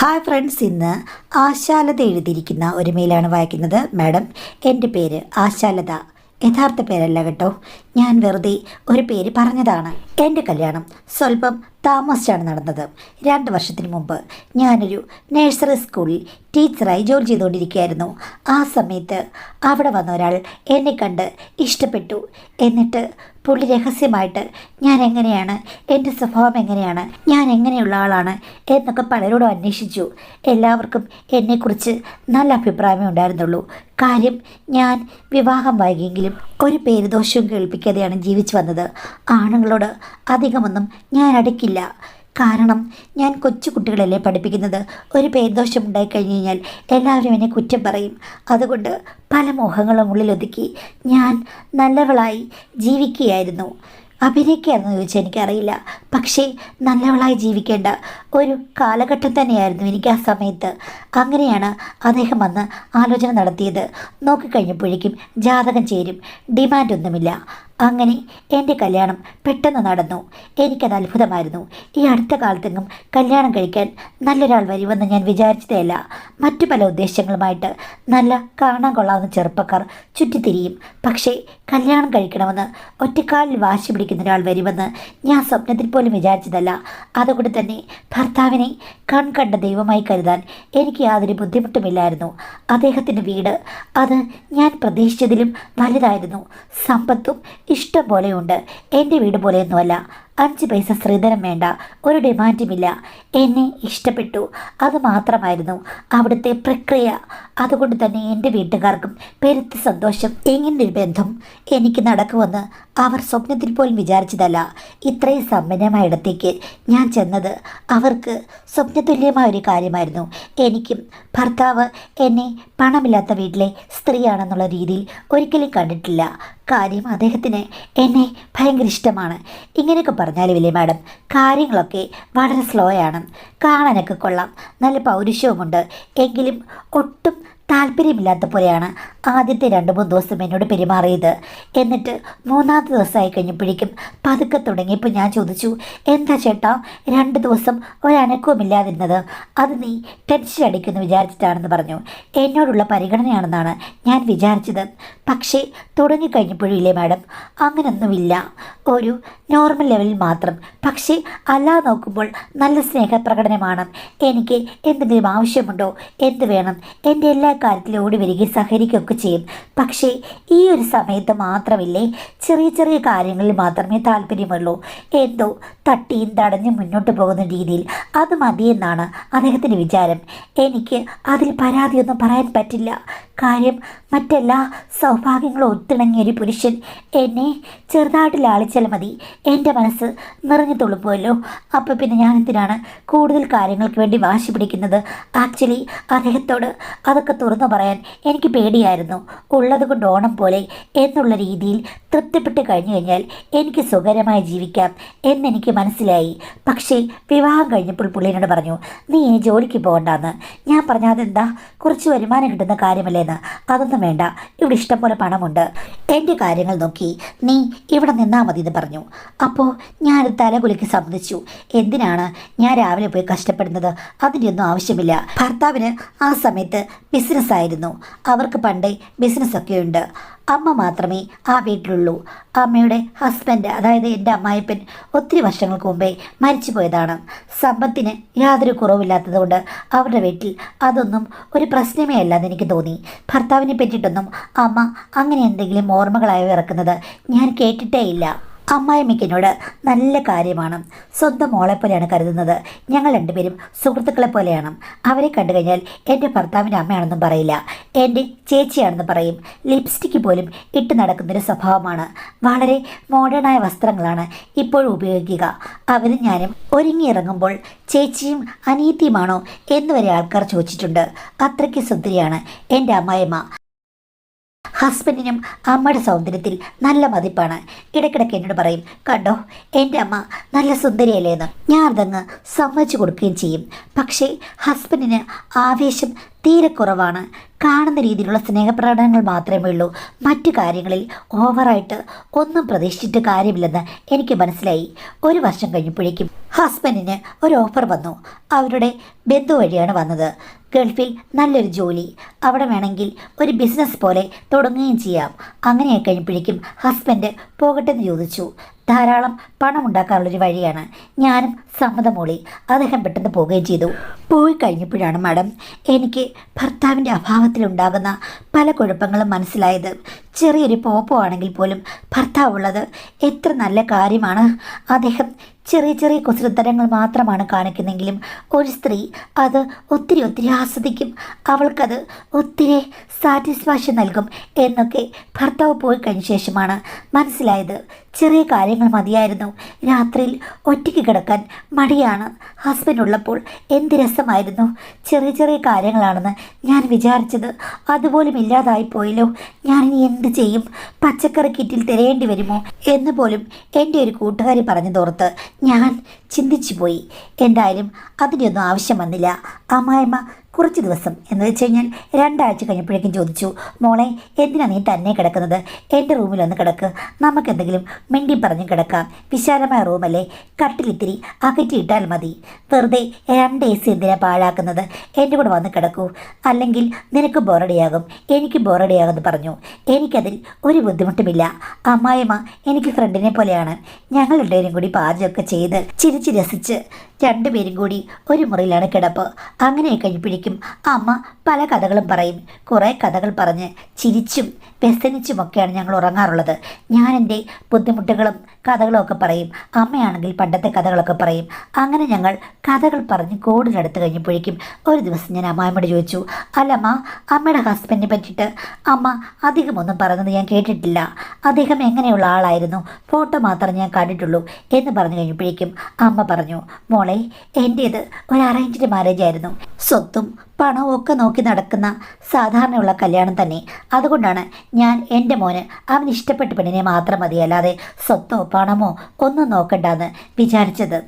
Hi friends, ഇന്ന് ആശാലത എഴുതിയിരിക്കുന്ന ഒരു മെയിലാണ് വായിക്കുന്നത്. മാഡം, എൻ്റെ പേര് ആശാലത. യഥാർത്ഥ പേരല്ല കേട്ടോ, ഞാൻ വെറുതെ ഒരു പേര് പറഞ്ഞതാണ്. എൻ്റെ കല്യാണം സ്വല്പം താമസിച്ചാണ് നടന്നത്. 2 വർഷത്തിന് മുമ്പ് ഞാനൊരു നഴ്സറി സ്കൂളിൽ ടീച്ചറായി ജോലി ചെയ്തുകൊണ്ടിരിക്കുകയായിരുന്നു. ആ സമയത്ത് അവിടെ വന്ന ഒരാൾ എന്നെ കണ്ട് ഇഷ്ടപ്പെട്ടു. എന്നിട്ട് പുള്ളി രഹസ്യമായിട്ട് ഞാൻ എങ്ങനെയാണ്, എൻ്റെ സ്വഭാവം എങ്ങനെയാണ്, ഞാൻ എങ്ങനെയുള്ള ആളാണ് എന്നൊക്കെ പലരോടും അന്വേഷിച്ചു. എല്ലാവർക്കും എന്നെക്കുറിച്ച് നല്ല അഭിപ്രായമേ ഉണ്ടായിരുന്നുള്ളൂ. കാര്യം ഞാൻ വിവാഹം വൈകിയെങ്കിലും ഒരു പേരുദോഷവും കേൾപ്പിക്കാതെയാണ് ജീവിച്ചു വന്നത്. ആണുങ്ങളോട് അധികമൊന്നും ഞാൻ അടുക്കില്ല. കാരണം ഞാൻ കൊച്ചു കുട്ടികളല്ലേ പഠിപ്പിക്കുന്നത്. ഒരു പേരുദോഷം ഉണ്ടായിക്കഴിഞ്ഞ് കഴിഞ്ഞാൽ എല്ലാവരും എന്നെ കുറ്റം പറയും. അതുകൊണ്ട് പല മോഹങ്ങളും ഉള്ളിലൊതുക്കി ഞാൻ നല്ലവളായി ജീവിക്കുകയായിരുന്നു. അഭിനയിക്കുകയാണെന്ന് ചോദിച്ചാൽ എനിക്കറിയില്ല. പക്ഷേ നല്ലവളായി ജീവിക്കേണ്ട ഒരു കാലഘട്ടം തന്നെയായിരുന്നു എനിക്ക് ആ സമയത്ത്. അങ്ങനെയാണ് അദ്ദേഹം വന്ന് ആലോചന നടത്തിയത്. നോക്കിക്കഴിഞ്ഞപ്പോഴേക്കും ജാതകം ചേരും, ഡിമാൻഡൊന്നുമില്ല. അങ്ങനെ എൻ്റെ കല്യാണം പെട്ടെന്ന് നടന്നു. എനിക്കത് അത്ഭുതമായിരുന്നു. ഈ അടുത്ത കാലത്തെങ്ങും കല്യാണം കഴിക്കാൻ നല്ലൊരാൾ വരുമെന്ന് ഞാൻ വിചാരിച്ചതേയല്ല. മറ്റു പല ഉദ്ദേശങ്ങളുമായിട്ട് നല്ല കാണാൻ കൊള്ളാവുന്ന ചെറുപ്പക്കാർ ചുറ്റിത്തിരിയും. പക്ഷേ കല്യാണം കഴിക്കണമെന്ന് ഒറ്റക്കാലിൽ വാശി പിടിക്കുന്ന ഒരാൾ വരുമെന്ന് ഞാൻ സ്വപ്നത്തിൽ പോലും വിചാരിച്ചതല്ല. അതുകൊണ്ട് തന്നെ ഭർത്താവിനെ കണ്ട ദൈവമായി കരുതാൻ എനിക്ക് യാതൊരു ബുദ്ധിമുട്ടുമില്ലായിരുന്നു. അദ്ദേഹത്തിൻ്റെ വീട് അത് ഞാൻ പ്രതീക്ഷിച്ചതിലും വലുതായിരുന്നു. സമ്പത്തും ഇഷ്ടം പോലെയുണ്ട്. എൻ്റെ വീട് പോലെയൊന്നുമല്ല. 5 പൈസ സ്ത്രീധനം വേണ്ട, ഒരു ഡിമാൻഡുമില്ല. എന്നെ ഇഷ്ടപ്പെട്ടു, അതുമാത്രമായിരുന്നു അവിടുത്തെ പ്രക്രിയ. അതുകൊണ്ട് തന്നെ എൻ്റെ വീട്ടുകാർക്കും പെരുത്ത സന്തോഷം. ഇങ്ങനൊരു ബന്ധം എനിക്ക് നടക്കുമെന്ന് അവർ സ്വപ്നത്തിൽ പോലും വിചാരിച്ചതല്ല. ഇത്രയും സമ്പന്നമായ ഇടത്തേക്ക് ഞാൻ ചെന്നത് അവർക്ക് സ്വപ്നതുല്യമായ ഒരു കാര്യമായിരുന്നു. എനിക്കും ഭർത്താവ് എന്നെ പണമില്ലാത്ത വീട്ടിലെ സ്ത്രീയാണെന്നുള്ള രീതിയിൽ ഒരിക്കലും കണ്ടിട്ടില്ല. കാര്യം അദ്ദേഹത്തിന് എന്നെ ഭയങ്കര ഇഷ്ടമാണ്. ഇങ്ങനെയൊക്കെ പറഞ്ഞാലും ഇല്ലേ മാഡം, കാര്യങ്ങളൊക്കെ വളരെ സ്ലോ ആണ്. കാണാനൊക്കെ കൊള്ളാം, നല്ല പൗരുഷവുമുണ്ട്. എങ്കിലും ഒട്ടും താല്പര്യമില്ലാത്ത പോലെയാണ് ആദ്യത്തെ 2-3 ദിവസം എന്നോട് പെരുമാറിയത്. എന്നിട്ട് 3-ാമത്തെ ദിവസമായി കഴിഞ്ഞപ്പോഴേക്കും പതുക്കെ തുടങ്ങിയപ്പോൾ ഞാൻ ചോദിച്ചു, എന്താ ചേട്ടാ 2 ദിവസം ഒരനക്കവുമില്ലാതിരുന്നത്? അത് നീ ടെൻഷൻ അടിക്കുമെന്ന് വിചാരിച്ചിട്ടാണെന്ന് പറഞ്ഞു. എന്നോടുള്ള പരിഗണനയാണെന്നാണ് ഞാൻ വിചാരിച്ചത്. പക്ഷേ തുടങ്ങിക്കഴിഞ്ഞപ്പോഴും ഇല്ലേ മാഡം, അങ്ങനൊന്നുമില്ല. ഒരു നോർമൽ ലെവലിൽ മാത്രം. പക്ഷേ അല്ലാതെ നോക്കുമ്പോൾ നല്ല സ്നേഹപ്രകടനമാണ്. എനിക്ക് എന്തെങ്കിലും ആവശ്യമുണ്ടോ, എന്ത് വേണം, എൻ്റെ എല്ലാ കാര്യത്തിലും ഓടി വരികയും സഹകരിക്കുകയൊക്കെ ചെയ്യും. പക്ഷേ ഈ ഒരു സമയത്ത് മാത്രമില്ലേ, ചെറിയ ചെറിയ കാര്യങ്ങളിൽ മാത്രമേ താല്പര്യമുള്ളൂ. എന്തോ തട്ടിയും തടഞ്ഞും മുന്നോട്ട് പോകുന്ന രീതിയിൽ അത് മതിയെന്നാണ് അദ്ദേഹത്തിൻ്റെ വിചാരം. എനിക്ക് അതിൽ പരാതിയൊന്നും പറയാൻ പറ്റില്ല. കാര്യം മറ്റെല്ലാ സൗഭാഗ്യങ്ങളും ഒത്തിണങ്ങിയ ഒരു പുരുഷൻ എന്നെ ചെറുതായിട്ട് ലാളിച്ചാൽ മതി, എൻ്റെ മനസ്സ് നിറഞ്ഞു തുളുപ്പുമല്ലോ. അപ്പോൾ പിന്നെ ഞാൻ എന്തിനാണ് കൂടുതൽ കാര്യങ്ങൾക്ക് വേണ്ടി വാശി പിടിക്കുന്നത്? ആക്ച്വലി അദ്ദേഹത്തോട് അതൊക്കെ തുറന്നു പറയാൻ എനിക്ക് പേടിയായിരുന്നു. ഉള്ളത് കൊണ്ട് ഓണം പോലെ എന്നുള്ള രീതിയിൽ തൃപ്തിപ്പെട്ട് കഴിഞ്ഞു കഴിഞ്ഞാൽ എനിക്ക് സുഖകരമായി ജീവിക്കാം എന്നെനിക്ക് മനസ്സിലായി. പക്ഷേ വിവാഹം കഴിഞ്ഞപ്പോൾ പുള്ളിനോട് പറഞ്ഞു, നീ ഇനി ജോലിക്ക് പോകണ്ടെന്ന്. ഞാൻ പറഞ്ഞാൽ അതെന്താ, കുറച്ച് വരുമാനം കിട്ടുന്ന കാര്യമല്ലേന്ന്. അതൊന്നും വേണ്ട, ഇവിടെ ഇഷ്ടംപോലെ പണമുണ്ട്, എൻ്റെ കാര്യങ്ങൾ നോക്കി നീ ഇവിടെ നിന്നാൽ മതി എന്ന് പറഞ്ഞു. അപ്പോൾ ഞാൻ തലകുലുക്കി സമ്മതിച്ചു. എന്തിനാണ് ഞാൻ രാവിലെ പോയി കഷ്ടപ്പെടുന്നത്? അതിൻ്റെ ഒന്നും ആവശ്യമില്ല. ഭർത്താവിന് ആ സമയത്ത് ബിസിനസ്സായിരുന്നു. അവർക്ക് പണ്ടേ ബിസിനസ്സൊക്കെ ഉണ്ട്. അമ്മ മാത്രമേ ആ വീട്ടിലുള്ളൂ. അമ്മയുടെ ഹസ്ബൻഡ്, അതായത് എൻ്റെ അമ്മായിപ്പൻ, ഒത്തിരി വർഷങ്ങൾക്ക് മുമ്പേ മരിച്ചു പോയതാണ്. സമ്പത്തിന് യാതൊരു കുറവില്ലാത്തതുകൊണ്ട് അവരുടെ വീട്ടിൽ അതൊന്നും ഒരു പ്രശ്നമേ അല്ലാന്ന് എനിക്ക് തോന്നി. ഭർത്താവിനെ പറ്റിയിട്ടൊന്നും അമ്മ അങ്ങനെ എന്തെങ്കിലും ഓർമ്മകളായി ഇറക്കുന്നത് ഞാൻ കേട്ടിട്ടേ ഇല്ല. അമ്മായിമ്മയ്ക്കെന്നോട് നല്ല കാര്യമാണ്. സ്വന്തം മോളെ പോലെയാണ് കരുതുന്നത്. ഞങ്ങൾ 2 പേരും സുഹൃത്തുക്കളെ പോലെയാണ്. അവരെ കണ്ടു കഴിഞ്ഞാൽ എൻ്റെ ഭർത്താവിൻ്റെ അമ്മയാണെന്നും പറയില്ല, എൻ്റെ ചേച്ചിയാണെന്ന് പറയും. ലിപ്സ്റ്റിക്ക് പോലും ഇട്ട് നടക്കുന്നൊരു സ്വഭാവമാണ്. വളരെ മോഡേണായ വസ്ത്രങ്ങളാണ് ഇപ്പോഴും ഉപയോഗിക്കുക. അവരും ഞാനും ഒരുങ്ങിയിറങ്ങുമ്പോൾ ചേച്ചിയും അനിയത്തിയുമാണോ എന്നുവരെ ആൾക്കാർ ചോദിച്ചിട്ടുണ്ട്. അത്രയ്ക്ക് സുന്ദരിയാണ് എൻ്റെ അമ്മായിമ്മ. ഹസ്ബൻഡിനും അമ്മയുടെ സൗന്ദര്യത്തിൽ നല്ല മതിപ്പാണ്. ഇടയ്ക്കിടയ്ക്ക് എന്നോട് പറയും, കണ്ടോ എൻ്റെ അമ്മ നല്ല സുന്ദരിയല്ലേന്ന്. ഞാൻ അതങ്ങ് സമ്മതിച്ചു കൊടുക്കുകയും ചെയ്യും. പക്ഷേ ഹസ്ബൻഡിന് ആവേശം തീരെ കുറവാണ്. കാണുന്ന രീതിയിലുള്ള സ്നേഹപ്രകടനങ്ങൾ മാത്രമേ ഉള്ളൂ. മറ്റു കാര്യങ്ങളിൽ ഓവറായിട്ട് ഒന്നും പ്രതീക്ഷിച്ചിട്ട് കാര്യമില്ലെന്ന് എനിക്ക് മനസ്സിലായി. ഒരു വർഷം കഴിഞ്ഞപ്പോഴേക്കും ഹസ്ബൻഡിന് ഒരു ഓഫർ വന്നു. അവരുടെ ബന്ധു വഴിയാണ് വന്നത്. ഗൾഫിൽ നല്ലൊരു ജോലി, അവിടെ വേണമെങ്കിൽ ഒരു ബിസിനസ് പോലെ തുടങ്ങുകയും ചെയ്യാം. അങ്ങനെ കഴിഞ്ഞപ്പോഴേക്കും ഹസ്ബൻഡ് പോകട്ടെന്ന് ചോദിച്ചു. ധാരാളം പണം ഉണ്ടാക്കാനുള്ളൊരു വഴിയാണ്. ഞാനും സമ്മതം മൂളി. അദ്ദേഹം പെട്ടെന്ന് പോവുകയും ചെയ്തു. പോയി കഴിഞ്ഞപ്പോഴാണ് മാഡം എനിക്ക് ഭർത്താവിൻ്റെ അഭാവത്തിലുണ്ടാകുന്ന പല കുഴപ്പങ്ങളും മനസ്സിലായത്. ചെറിയൊരു പോപ്പോ ആണെങ്കിൽ പോലും ഭർത്താവുള്ളത് എത്ര നല്ല കാര്യമാണ്. അദ്ദേഹം ചെറിയ ചെറിയ കുസൃത്തരങ്ങൾ മാത്രമാണ് കാണിക്കുന്നെങ്കിലും ഒരു സ്ത്രീ അത് ഒത്തിരി ആസ്വദിക്കും. അവൾക്കത് ഒത്തിരി സാറ്റിസ്ഫാക്ഷൻ നൽകും എന്നൊക്കെ ഭർത്താവ് പോയി കഴിഞ്ഞ ശേഷമാണ് മനസ്സിലായത്. ചെറിയ കാര്യങ്ങൾ മതിയായിരുന്നു. രാത്രിയിൽ ഒറ്റയ്ക്ക് കിടക്കാൻ മടിയാണ്. ഹസ്ബൻഡ് ഉള്ളപ്പോൾ എന്ത് രസമായിരുന്നു. ചെറിയ കാര്യങ്ങളാണെന്ന് ഞാൻ വിചാരിച്ചത് അതുപോലും ഇല്ലാതായി പോയല്ലോ. ഞാനിനി എന്ത് ചെയ്യും? പച്ചക്കറി കിറ്റിൽ തിരയേണ്ടി വരുമോ എന്ന് പോലും എൻ്റെ ഒരു കൂട്ടുകാരി പറഞ്ഞതോർത്ത് ഞാൻ ചിന്തിച്ചു പോയി. എന്തായാലും അതിൻ്റെയൊന്നും ആവശ്യം വന്നില്ല. അമ്മായിമ്മ കുറച്ച് ദിവസം എന്ന് വെച്ച് കഴിഞ്ഞാൽ 2 ആഴ്ച കഴിഞ്ഞപ്പോഴേക്കും ചോദിച്ചു, മോളെ എന്തിനാ നീ തന്നെ കിടക്കുന്നത്? എൻ്റെ റൂമിലൊന്ന് കിടക്ക്, നമുക്കെന്തെങ്കിലും മിണ്ടി പറഞ്ഞ് കിടക്കാം. വിശാലമായ റൂമല്ലേ, കട്ടിലിത്തിരി അകറ്റിയിട്ടാൽ മതി. വെറുതെ 2 AC എന്തിനാ പാഴാക്കുന്നത്? എൻ്റെ കൂടെ വന്ന് കിടക്കൂ, അല്ലെങ്കിൽ നിനക്ക് ബോറടിയാകും, എനിക്ക് ബോറടിയാകുമെന്ന് പറഞ്ഞു. എനിക്കതിൽ ഒരു ബുദ്ധിമുട്ടുമില്ല. അമ്മായിമ്മ എനിക്ക് ഫ്രണ്ടിനെ പോലെയാണ്. ഞങ്ങൾ രണ്ടുപേരും കൂടി പാചകമൊക്കെ ചെയ്ത് ചിരിച്ച് രസിച്ച് 2 പേരും കൂടി ഒരു മുറിയിലാണ് കിടപ്പ്. അങ്ങനെ കഴിഞ്ഞപ്പോഴേക്കും അമ്മ പല കഥകളും പറയും. കുറേ കഥകൾ പറഞ്ഞ് ചിരിച്ചും വ്യസനിച്ചുമൊക്കെയാണ് ഞങ്ങൾ ഉറങ്ങാറുള്ളത്. ഞാൻ എൻ്റെ ബുദ്ധിമുട്ടുകളും കഥകളും ഒക്കെ പറയും. അമ്മയാണെങ്കിൽ പണ്ടത്തെ കഥകളൊക്കെ പറയും. അങ്ങനെ ഞങ്ങൾ കഥകൾ പറഞ്ഞ് കൂടുതലെടുത്ത് കഴിഞ്ഞപ്പോഴേക്കും ഒരു ദിവസം ഞാൻ അമ്മായിയോട് ചോദിച്ചു, അല്ലമ്മ, അമ്മയുടെ ഹസ്ബൻഡിനെ പറ്റിയിട്ട് അമ്മ അധികമൊന്നും പറയുന്നത് ഞാൻ കേട്ടിട്ടില്ല. അദ്ദേഹം എങ്ങനെയുള്ള ആളായിരുന്നു? ഫോട്ടോ മാത്രം ഞാൻ കണ്ടിട്ടുള്ളൂ എന്ന് പറഞ്ഞു കഴിഞ്ഞപ്പോഴേക്കും അമ്മ പറഞ്ഞു, മോളെ, എൻ്റേത് ഒരു അറേഞ്ച്ഡ് മാരേജ് ആയിരുന്നു. സ്വത്തും പണവും ഒക്കെ നോക്കി നടക്കുന്ന സാധാരണയുള്ള കല്യാണം തന്നെ. അതുകൊണ്ടാണ് ഞാൻ എൻ്റെ മോന് അവന് ഇഷ്ടപ്പെട്ട പെണ്ണിനെ മാത്രം മതി, അല്ലാതെ സ്വത്തോ പണമോ ഒന്നും നോക്കണ്ടെന്ന് വിചാരിച്ചത്.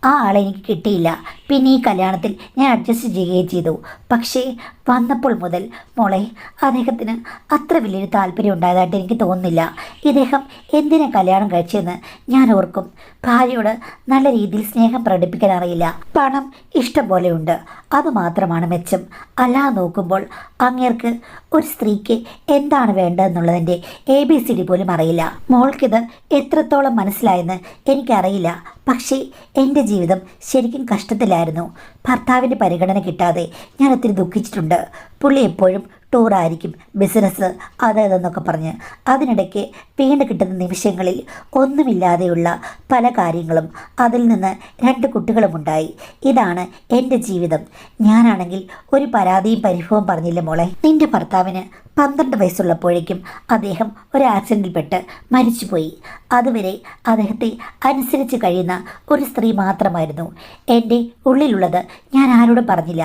ആ ആളെ എനിക്ക് കിട്ടിയില്ല. പിന്നെ ഈ കല്യാണത്തിൽ ഞാൻ അഡ്ജസ്റ്റ് ചെയ്യുകയും ചെയ്തു. പക്ഷേ വന്നപ്പോൾ മുതൽ മോളെ, അദ്ദേഹത്തിന് അത്ര വലിയൊരു താല്പര്യം ഉണ്ടായതായിട്ട് എനിക്ക് തോന്നുന്നില്ല. ഇദ്ദേഹം എന്തിനാ കല്യാണം കഴിച്ചതെന്ന് ഞാൻ ഓർക്കും. ഭാര്യയോട് നല്ല രീതിയിൽ സ്നേഹം പ്രകടിപ്പിക്കാൻ അറിയില്ല. പണം ഇഷ്ടം പോലെയുണ്ട്, അതുമാത്രമാണ് മെച്ചം. അല്ലാതെ നോക്കുമ്പോൾ അങ്ങേർക്ക് ഒരു സ്ത്രീക്ക് എന്താണ് വേണ്ടതെന്നുള്ളതിൻ്റെ ABCD പോലും അറിയില്ല. മോൾക്കിത് എത്രത്തോളം മനസ്സിലായെന്ന് എനിക്കറിയില്ല. പക്ഷേ എൻ്റെ ജീവിതം ശരിക്കും കഷ്ടത്തിലായിരുന്നു. ഭർത്താവിൻ്റെ പരിഗണന കിട്ടാതെ ഞാൻ ഒത്തിരി ദുഃഖിച്ചിട്ടുണ്ട്. പുള്ളി എപ്പോഴും ടൂറായിരിക്കും, ബിസിനസ് അതെന്നൊക്കെ പറഞ്ഞ്. അതിനിടയ്ക്ക് വീണ്ടും കിട്ടുന്ന നിമിഷങ്ങളിൽ ഒന്നുമില്ലാതെയുള്ള പല കാര്യങ്ങളും, അതിൽ നിന്ന് 2 കുട്ടികളുമുണ്ടായി. ഇതാണ് എൻ്റെ ജീവിതം. ഞാനാണെങ്കിൽ ഒരു പരാതിയും പരിഭവവും പറഞ്ഞില്ല മോളെ. നിൻ്റെ ഭർത്താവിന് 12 വയസ്സുള്ളപ്പോഴേക്കും അദ്ദേഹം ഒരു ആക്സിഡൻറ്റിൽപ്പെട്ട് മരിച്ചുപോയി. അതുവരെ അദ്ദേഹത്തെ അനുസരിച്ച് കഴിയുന്ന ഒരു സ്ത്രീ മാത്രമായിരുന്നു. എൻ്റെ ഉള്ളിലുള്ളത് ഞാൻ ആരോടും പറഞ്ഞില്ല.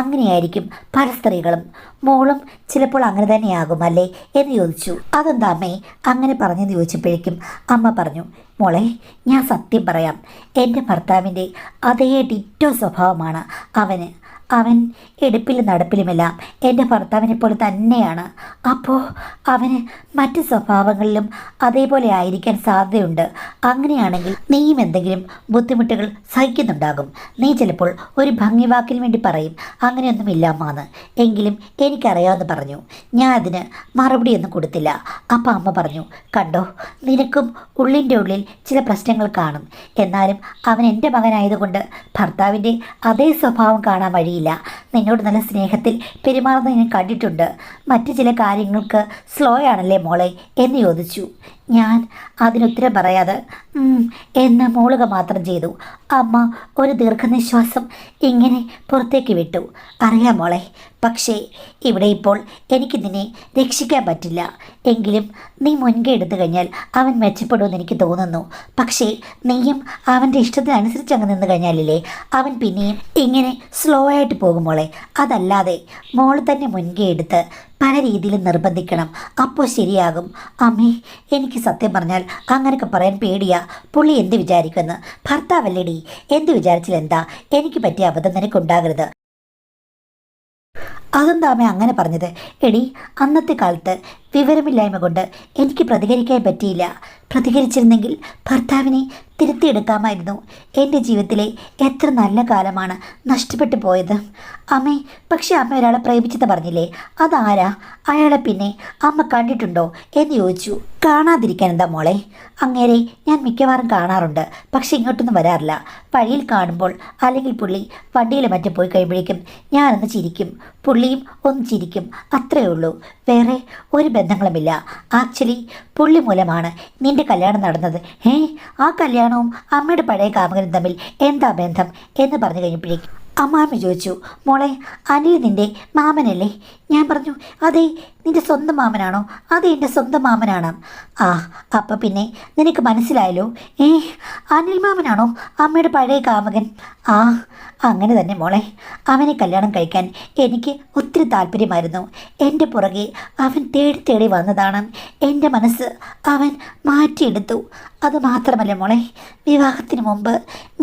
അങ്ങനെയായിരിക്കും പല സ്ത്രീകളും. മോളും ചിലപ്പോൾ അങ്ങനെ തന്നെയാകും അല്ലേ എന്ന് ചോദിച്ചു. അതെന്താ അമ്മേ അങ്ങനെ പറഞ്ഞെന്ന് ചോദിച്ചപ്പോഴേക്കും അമ്മ പറഞ്ഞു, മോളെ, ഞാൻ സത്യം പറയാം, എൻ്റെ ഭർത്താവിൻ്റെ അതേ ഡിറ്റോ സ്വഭാവമാണ് അവന്. അവൻ എടുപ്പിലും നടപ്പിലുമെല്ലാം എൻ്റെ ഭർത്താവിനെ പോലെ തന്നെയാണ്. അപ്പോൾ അവന് മറ്റ് സ്വഭാവങ്ങളിലും അതേപോലെ ആയിരിക്കാൻ സാധ്യതയുണ്ട്. അങ്ങനെയാണെങ്കിൽ നീയും എന്തെങ്കിലും ബുദ്ധിമുട്ടുകൾ സഹിക്കുന്നുണ്ടാകും. നീ ചിലപ്പോൾ ഒരു ഭംഗി വാക്കിന് വേണ്ടി പറയും അങ്ങനെയൊന്നും ഇല്ല അമ്മാന്ന്. എങ്കിലും എനിക്കറിയാമെന്ന് പറഞ്ഞു. ഞാൻ അതിന് മറുപടിയൊന്നും കൊടുത്തില്ല. അപ്പം അമ്മ പറഞ്ഞു, കണ്ടോ, നിനക്കും ഉള്ളിൻ്റെ ഉള്ളിൽ ചില പ്രശ്നങ്ങൾ കാണും. എന്നാലും അവൻ എൻ്റെ മകനായതുകൊണ്ട് ഭർത്താവിൻ്റെ അതേ സ്വഭാവം കാണാൻ വഴിയില്ല. നിന്നോട് നല്ല സ്നേഹത്തിൽ പെരുമാറുന്നത് ഞാൻ കണ്ടിട്ടുണ്ട്. മറ്റു ചില കാര്യങ്ങൾക്ക് സ്ലോ ആണല്ലേ മോളെ എന്ന് ചോദിച്ചു. ഞാൻ അതിനുത്തരം പറയാതെ എന്ന് മൂളുക മാത്രം ചെയ്തു. അമ്മ ഒരു ദീർഘനിശ്വാസം ഇങ്ങനെ പുറത്തേക്ക് വിട്ടു. അറിയാം മോളെ, പക്ഷേ ഇവിടെ ഇപ്പോൾ എനിക്ക് നിന്നെ രക്ഷിക്കാൻ പറ്റില്ല. എങ്കിലും നീ മുൻകൈ എടുത്തു കഴിഞ്ഞാൽ അവൻ മെച്ചപ്പെടുമെന്ന് എനിക്ക് തോന്നുന്നു. പക്ഷേ നീയും അവൻ്റെ ഇഷ്ടത്തിനനുസരിച്ച് അങ്ങ് നിന്ന് കഴിഞ്ഞാലില്ലേ അവൻ പിന്നെയും ഇങ്ങനെ സ്ലോ ആയിട്ട് പോകും മോളെ. അതല്ലാതെ മോൾ തന്നെ മുൻകൈ എടുത്ത് പല രീതിയിലും നിർബന്ധിക്കണം, അപ്പോൾ ശരിയാകും. അമ്മേ, എനിക്ക് സത്യം പറഞ്ഞാൽ അങ്ങനെയൊക്കെ പറയാൻ പേടിയാ. പുള്ളി എന്ത് വിചാരിക്കുമെന്ന്. ഭർത്താവല്ലേടി, എന്ത് വിചാരിച്ചാലെന്താ? എനിക്ക് പറ്റിയ അബദ്ധം നിനക്കുണ്ടാകരുത്. അതെന്താ അമ്മ അങ്ങനെ പറഞ്ഞത്? എടി, അന്നത്തെ കാലത്ത് വിവരമില്ലായ്മ കൊണ്ട് എനിക്ക് പ്രതികരിക്കാൻ പറ്റിയില്ല. പ്രതികരിച്ചിരുന്നെങ്കിൽ ഭർത്താവിനെ തിരുത്തിയെടുക്കാമായിരുന്നു. എൻ്റെ ജീവിതത്തിലെ എത്ര നല്ല കാലമാണ് നഷ്ടപ്പെട്ടു പോയത് അമ്മേ. പക്ഷെ അമ്മ ഒരാളെ പ്രേമിച്ചെന്ന് പറഞ്ഞില്ലേ, അതാരാ? അയാളെ പിന്നെ അമ്മ കണ്ടിട്ടുണ്ടോ എന്ന് ചോദിച്ചു. കാണാതിരിക്കാൻ എന്താ മോളെ, അങ്ങേരെ ഞാൻ മിക്കവാറും കാണാറുണ്ട്, പക്ഷെ ഇങ്ങോട്ടൊന്നും വരാറില്ല. വഴിയിൽ കാണുമ്പോൾ അല്ലെങ്കിൽ പുള്ളി വണ്ടിയിൽ മറ്റും പോയി കഴിയുമ്പോഴേക്കും ഞാനൊന്ന് ചിരിക്കും, പുള്ളിയും ഒന്ന് ചിരിക്കും, അത്രയേ ഉള്ളൂ. വേറെ ഒരു ബന്ധങ്ങളുമില്ല. ആക്ച്വലി പുള്ളി മൂലമാണ് നിന്റെ കല്യാണം നടന്നത്. ആ കല്യാണവും അമ്മയുടെ പഴയ കാമുകനും തമ്മിൽ എന്താ ബന്ധം എന്ന് പറഞ്ഞു കഴിഞ്ഞപ്പോഴേക്കും അമ്മാമ്മ ചോദിച്ചു, മോളെ അനിൽ നിൻ്റെ മാമനല്ലേ? ഞാൻ പറഞ്ഞു, അതെ. നിൻ്റെ സ്വന്തം മാമനാണോ? അതെ, എൻ്റെ സ്വന്തം മാമനാണ്. ആ, അപ്പം പിന്നെ നിനക്ക് മനസ്സിലായല്ലോ. അനിൽ മാമനാണോ അമ്മയുടെ പഴയ കാമുകൻ? ആ, അങ്ങനെ തന്നെ മോളെ. അവനെ കല്യാണം കഴിക്കാൻ എനിക്ക് ഒത്തിരി താല്പര്യമായിരുന്നു. എൻ്റെ പുറകെ അവൻ തേടി തേടി വന്നതാണ്. എൻ്റെ മനസ്സ് അവൻ മാറ്റിയെടുത്തു. അതുമാത്രമല്ല മോളെ, വിവാഹത്തിന് മുമ്പ്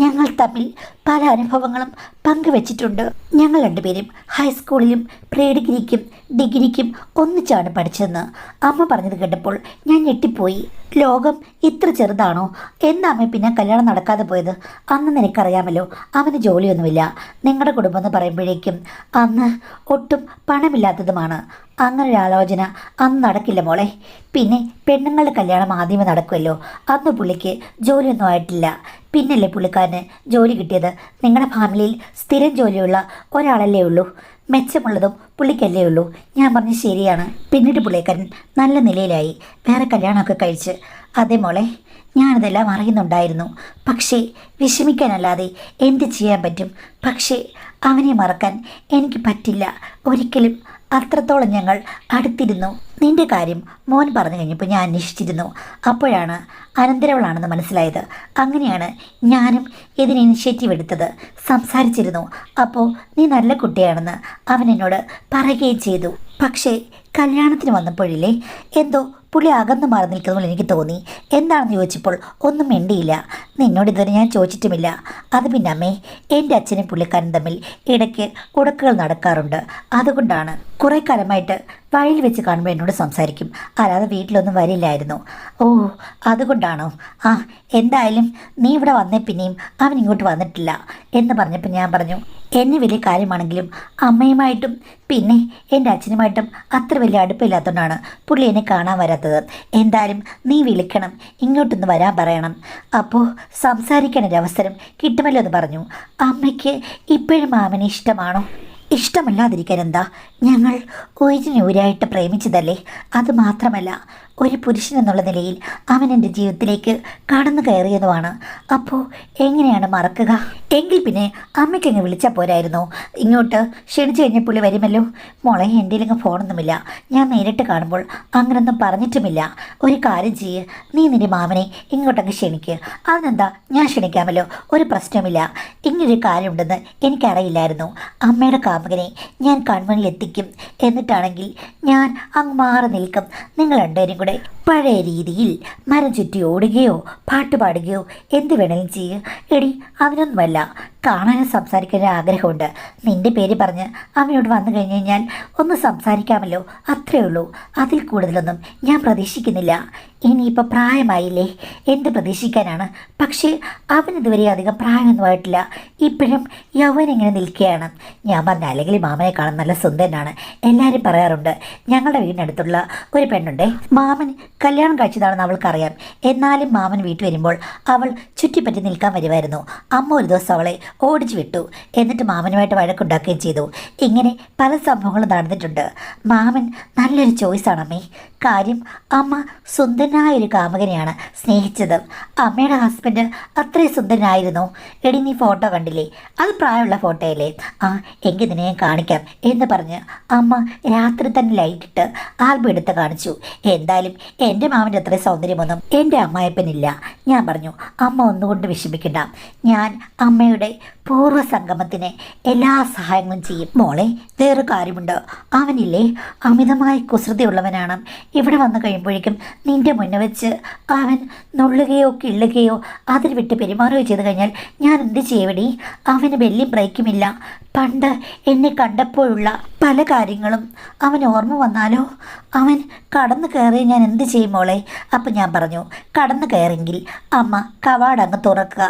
ഞങ്ങൾ തമ്മിൽ പല അനുഭവങ്ങളും പങ്കുവച്ചിട്ടുണ്ട്. ഞങ്ങൾ രണ്ടുപേരും ഹൈസ്കൂളിലും പ്രീ ഡിഗ്രിക്കും ഡിഗ്രിക്കും ഒന്നിച്ചാണ് പഠിച്ചതെന്ന് അമ്മ പറഞ്ഞത് കേട്ടപ്പോൾ ഞാൻ ഞെട്ടിപ്പോയി. ലോകം ഇത്ര ചെറുതാണോ? എന്താ അമ്മ പിന്നെ കല്യാണം നടക്കാതെ പോയത്? അന്ന് നിനക്കറിയാമല്ലോ, അവന് ജോലിയൊന്നുമില്ല. നിങ്ങളുടെ കുടുംബം എന്ന് പറയുമ്പോഴേക്കും അന്ന് ഒട്ടും പണമില്ലാത്തതുമാണ്. അങ്ങനെ ഒരു ആലോചന അന്ന് നടക്കില്ല മോളെ. പിന്നെ പെണ്ണുങ്ങളുടെ കല്യാണം ആദ്യമേ നടക്കുമല്ലോ. അന്ന് പുള്ളിക്ക് ജോലിയൊന്നും ആയിട്ടില്ല. പിന്നല്ലേ പുള്ളിക്കാരന് ജോലി കിട്ടിയത്. നിങ്ങളുടെ ഫാമിലിയിൽ സ്ഥിരം ജോലിയുള്ള ഒരാളല്ലേ ഉള്ളൂ. മെച്ചമുള്ളതും പുള്ളിക്കല്ലേ ഉള്ളൂ. ഞാൻ പറഞ്ഞ് ശരിയാണ്. പിന്നീട് പുള്ളിക്കാരൻ നല്ല നിലയിലായി, വേറെ കല്യാണമൊക്കെ കഴിച്ച്. അതെ മോളെ, ഞാനതെല്ലാം അറിയുന്നുണ്ടായിരുന്നു. പക്ഷേ വിഷമിക്കാനല്ലാതെ എന്ത് ചെയ്യാൻ പറ്റും? പക്ഷേ അവനെ മറക്കാൻ എനിക്ക് പറ്റില്ല ഒരിക്കലും. അത്രത്തോളം ഞങ്ങൾ അടുത്തിരുന്നു. നിന്റെ കാര്യം മോൻ പറഞ്ഞു കഴിഞ്ഞപ്പോൾ ഞാൻ അന്വേഷിച്ചിരുന്നു. അപ്പോഴാണ് അനന്തരവളാണെന്ന് മനസ്സിലായത്. അങ്ങനെയാണ് ഞാനും ഇതിന് ഇനിഷ്യേറ്റീവ് എടുത്തത്. സംസാരിച്ചിരുന്നു. അപ്പോൾ നീ നല്ല കുട്ടിയാണെന്ന് അവൻ എന്നോട് പറയുകയും ചെയ്തു. പക്ഷേ കല്യാണത്തിന് വന്നപ്പോഴില്ലേ എന്തോ പുള്ളി അകന്നു മാറി നിൽക്കുന്നതുപോലെ എനിക്ക് തോന്നി. എന്താണെന്ന് ചോദിച്ചപ്പോൾ ഒന്നും മിണ്ടിയില്ല. നിന്നോട് ഇതുവരെ ഞാൻ ചോദിച്ചിട്ടുമില്ല. അത് പിന്നെ അമ്മേ, എൻ്റെ അച്ഛനും പുള്ളിക്കാരനും തമ്മിൽ ഇടയ്ക്ക് ഉടക്കുകൾ നടക്കാറുണ്ട്. അതുകൊണ്ടാണ്. കുറേ കാലമായിട്ട് വഴിയിൽ വെച്ച് കാണുമ്പോൾ എന്നോട് സംസാരിക്കും, അല്ലാതെ വീട്ടിലൊന്നും വരില്ലായിരുന്നു. ഓ, അതുകൊണ്ടാണോ? ആ, എന്തായാലും നീ ഇവിടെ വന്നേ പിന്നെയും അവൻ ഇങ്ങോട്ട് വന്നിട്ടില്ല എന്ന് പറഞ്ഞപ്പോൾ ഞാൻ പറഞ്ഞു, എന്നെ വലിയ കാര്യമാണെങ്കിലും അമ്മയുമായിട്ടും പിന്നെ എൻ്റെ അച്ഛനുമായിട്ടും അത്ര വലിയ അടുപ്പമില്ലാത്തതുകൊണ്ടാണ് പുള്ളി എന്നെ കാണാൻ വരാത്തത്. എന്തായാലും നീ വിളിക്കണം, ഇങ്ങോട്ടൊന്ന് വരാൻ പറയണം. അപ്പോൾ സംസാരിക്കാനൊരവസരം കിട്ടുമല്ലോ എന്ന് പറഞ്ഞു. അമ്മയ്ക്ക് ഇപ്പോഴും മാമനെ ഇഷ്ടമാണോ? ഇഷ്ടമല്ലാതിരിക്കാൻ എന്താ? ഞങ്ങൾ ഉയരിനൂരായിട്ട് പ്രേമിച്ചതല്ലേ. അതുമാത്രമല്ല, ഒരു പുരുഷൻ എന്നുള്ള നിലയിൽ അവൻ എൻ്റെ ജീവിതത്തിലേക്ക് കടന്നു കയറിയതുമാണ്. അപ്പോൾ എങ്ങനെയാണ് മറക്കുക? എങ്കിൽ പിന്നെ അമ്മയ്ക്കങ്ങ് വിളിച്ചാൽ പോരായിരുന്നോ? ഇങ്ങോട്ട് ക്ഷണിച്ചു കഴിഞ്ഞ പുള്ളി വരുമല്ലോ. മോളെ, എൻ്റെ ഇല്ലെങ്കിൽ ഫോണൊന്നുമില്ല. ഞാൻ നേരിട്ട് കാണുമ്പോൾ അങ്ങനൊന്നും പറഞ്ഞിട്ടുമില്ല. ഒരു കാര്യം ചെയ്യ്, നീ നിൻ്റെ മാമനെ ഇങ്ങോട്ടങ്ങ് ക്ഷണിക്കുക. അതിനെന്താ, ഞാൻ ക്ഷണിക്കാമല്ലോ, ഒരു പ്രശ്നമില്ല. ഇങ്ങനൊരു കാര്യമുണ്ടെന്ന് എനിക്കറിയില്ലായിരുന്നു. അമ്മയുടെ കാമുകനെ ഞാൻ കൺമുന്നിൽ എത്തിക്കും. എന്നിട്ടാണെങ്കിൽ ഞാൻ അങ്ങ് മാറി നിൽക്കും. നിങ്ങൾ രണ്ടുപേരും കൂടെ പഴയ രീതിയിൽ മരം ചുറ്റി ഓടുകയോ പാട്ട് പാടുകയോ എന്ത് വേണമെങ്കിലും ചെയ്യുക. എടി, അതിനൊന്നുമല്ല, കാണാനും സംസാരിക്കാനും ആഗ്രഹമുണ്ട്. നിൻ്റെ പേര് പറഞ്ഞ് അവനോട് വന്നു കഴിഞ്ഞ് കഴിഞ്ഞാൽ ഒന്ന് സംസാരിക്കാമല്ലോ, അത്രയേ ഉള്ളൂ. അതിൽ കൂടുതലൊന്നും ഞാൻ പ്രതീക്ഷിക്കുന്നില്ല. ഇനിയിപ്പോൾ പ്രായമായില്ലേ, എന്ത് പ്രതീക്ഷിക്കാനാണ്? പക്ഷേ അവനിതുവരെ അധികം പ്രായമൊന്നും ആയിട്ടില്ല. ഇപ്പോഴും യൗവൻ ഇങ്ങനെ നിൽക്കുകയാണ്. ഞാൻ പറഞ്ഞ അല്ലെങ്കിൽ മാമനെ കാണാൻ നല്ല സുന്ദരനാണ്. എല്ലാവരും പറയാറുണ്ട്. ഞങ്ങളുടെ വീടിനടുത്തുള്ള ഒരു പെണ്ണുണ്ടേ, മാമൻ കല്യാണം കഴിച്ചതാണെന്ന് അവൾക്കറിയാം. എന്നാലും മാമൻ വീട്ടിൽ വരുമ്പോൾ അവൾ ചുറ്റിപ്പറ്റി നിൽക്കാൻ വരുമായിരുന്നു. അമ്മ ഒരു ദിവസം അവളെ ഓടിച്ചു വിട്ടു. എന്നിട്ട് മാമനുമായിട്ട് വഴക്കുണ്ടാക്കുകയും ചെയ്തു. ഇങ്ങനെ പല സംഭവങ്ങളും നടന്നിട്ടുണ്ട്. മാമൻ നല്ലൊരു ചോയ്സാണ് അമ്മേ. കാര്യം അമ്മ സുന്ദരനായൊരു കാമുകനെയാണ് സ്നേഹിച്ചത്. അമ്മയുടെ ഹസ്ബൻഡ് അത്രയും സുന്ദരനായിരുന്നു. എടി, നീ ഫോട്ടോ കണ്ടില്ലേ? അത് പ്രായമുള്ള ഫോട്ടോയല്ലേ? ആ, എങ്കിൽ ഇതിനെ ഞാൻ കാണിക്കാം എന്ന് പറഞ്ഞ് അമ്മ രാത്രി തന്നെ ലൈറ്റിട്ട് ആൽബം എടുത്ത് കാണിച്ചു. എന്തായാലും എൻ്റെ മാമൻ്റെ അത്രയും സൗന്ദര്യമൊന്നും എൻ്റെ അമ്മായപ്പനില്ല. ഞാൻ പറഞ്ഞു, അമ്മ ഒന്നുകൊണ്ട് വിഷമിക്കണ്ട. ഞാൻ അമ്മയുടെ പൂർവ്വ സംഗമത്തിന് എല്ലാ സഹായങ്ങളും ചെയ്യും. മോളെ, വേറെ കാര്യമുണ്ട്. അവനില്ലേ അമിതമായി കുസൃതിയുള്ളവനാണ്. ഇവിടെ വന്നു കഴിയുമ്പോഴേക്കും നിന്റെ മുന്നേ വെച്ച് അവൻ നുള്ളുകയോ കിള്ളുകയോ അതിൽ വിട്ട് പെരുമാറുകയോ ചെയ്തു കഴിഞ്ഞാൽ ഞാൻ എന്ത് ചെയ്യടി? അവന് വലിയ ബ്രേക്കുമില്ല. പണ്ട് എന്നെ കണ്ടപ്പോഴുള്ള പല കാര്യങ്ങളും അവൻ ഓർമ്മ വന്നാലോ? അവൻ കടന്നു കയറി ഞാൻ എന്ത് ചെയ്യും മോളെ? അപ്പം ഞാൻ പറഞ്ഞു, കടന്നു കയറെങ്കിൽ അമ്മ കവാട അങ്ങ് തുറക്കുക.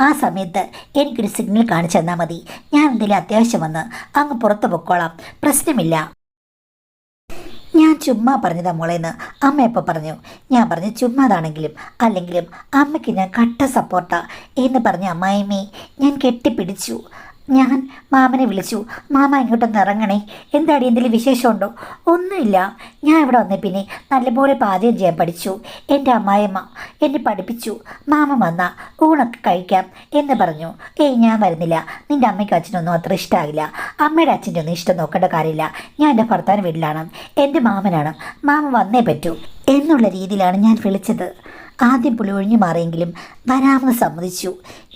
ആ സമയത്ത് എനിക്കൊരു സിഗ്നൽ കാണിച്ചു തന്നാൽ മതി. ഞാൻ എന്തെങ്കിലും അത്യാവശ്യം വന്ന് അങ്ങ് പുറത്തു പൊക്കോളാം, പ്രശ്നമില്ല. ഞാൻ ചുമ്മാ പറഞ്ഞതാ മോളേന്ന് അമ്മ എപ്പോൾ പറഞ്ഞു? ഞാൻ പറഞ്ഞു ചുമ്മാതാണെങ്കിലും അല്ലെങ്കിലും അമ്മയ്ക്ക് ഞാൻ കട്ട സപ്പോർട്ടാ എന്ന് പറഞ്ഞ അമ്മായിമ്മേ ഞാൻ കെട്ടിപ്പിടിച്ചു. ഞാൻ മാമനെ വിളിച്ചു, മാമ ഇങ്ങോട്ടൊന്ന് ഇറങ്ങണേ, എന്താടി എന്തെങ്കിലും വിശേഷമുണ്ടോ? ഒന്നുമില്ല, ഞാൻ ഇവിടെ വന്നേ പിന്നെ നല്ലപോലെ പാചകം ചെയ്യാൻ പഠിച്ചു. എൻ്റെ അമ്മായിമ്മ എന്നെ പഠിപ്പിച്ചു. മാമ വന്നാൽ ഊണൊക്കെ കഴിക്കാം എന്ന് പറഞ്ഞു. ഞാൻ വരുന്നില്ല, നിൻ്റെ അമ്മയ്ക്കും അച്ഛനൊന്നും അത്ര ഇഷ്ടമാകില്ല. അമ്മയുടെ അച്ഛൻ്റെ ഒന്നും ഇഷ്ടം നോക്കേണ്ട കാര്യമില്ല. ഞാൻ എൻ്റെ ഭർത്താവിൻ്റെ വീട്ടിലാണ്, എൻ്റെ മാമനാണ്, മാമ വന്നേ പറ്റൂ എന്നുള്ള രീതിയിലാണ് ഞാൻ വിളിച്ചത്. ആദ്യം പുളി ഒഴിഞ്ഞു മാറിയെങ്കിലും വരാമെന്ന് സമ്മതിച്ചു.